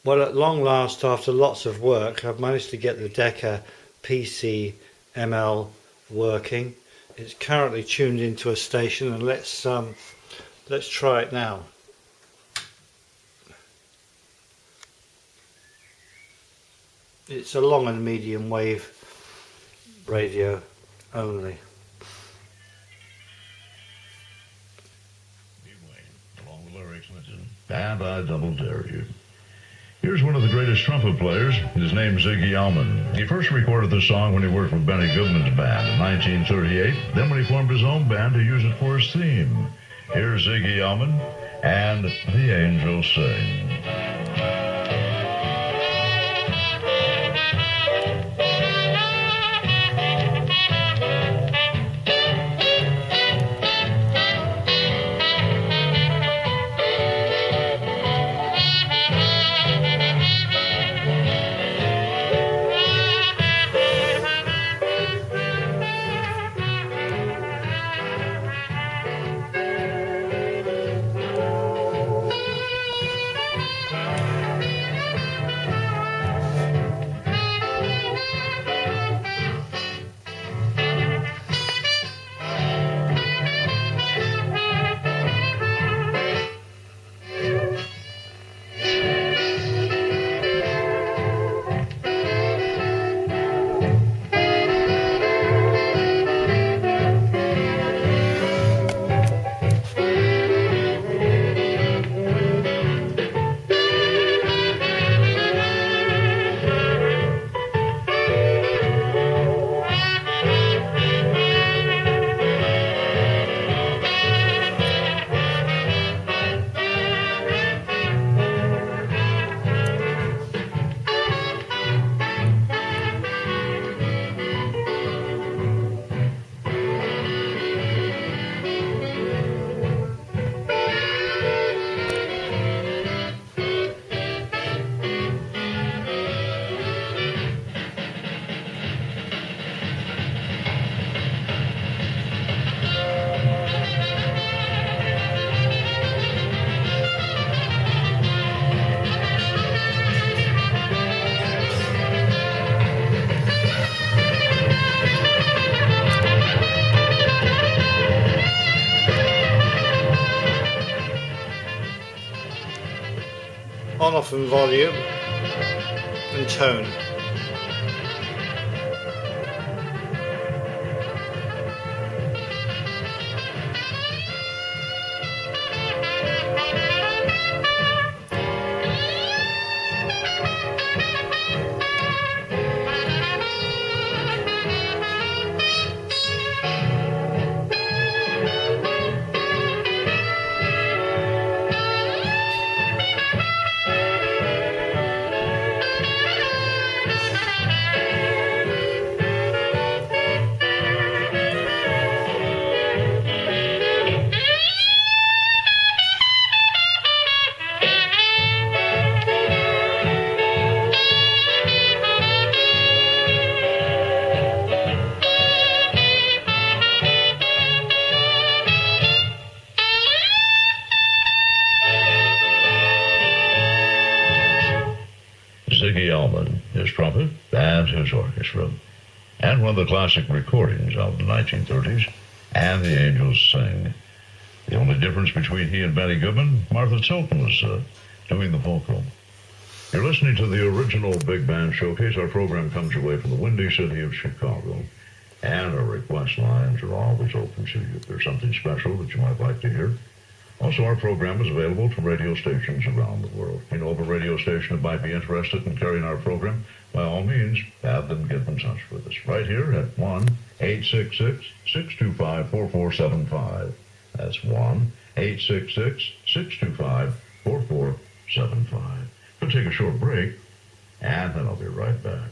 Well, at long last, after lots of work, I've managed to get the Decca PC ML working. It's currently tuned into a station, and let's try it now. It's a long and medium wave radio only. Along the lyrics, and I double dare you. Here's one of the greatest trumpet players. His name's Ziggy Allman. He first recorded this song when he worked with Benny Goodman's band in 1938. Then when he formed his own band to use it for his theme. Here's Ziggy Allman and The Angels Sing. On, off and volume and tone. Ziggy Allman, his trumpet, and his orchestra. And one of the classic recordings of the 1930s, And the Angels Sing. The only difference between he and Benny Goodman, Martha Tilton was doing the vocal. You're listening to the original Big Band Showcase. Our program comes your way from the windy city of Chicago. And our request lines are always open to you. If there's something special that you might like to hear. Also, our program is available to radio stations around the world. You know of a radio station that might be interested in carrying our program? By all means, have them get in touch with us right here at 1-866-625-4475. That's 1-866-625-4475. We'll take a short break, and then I'll be right back.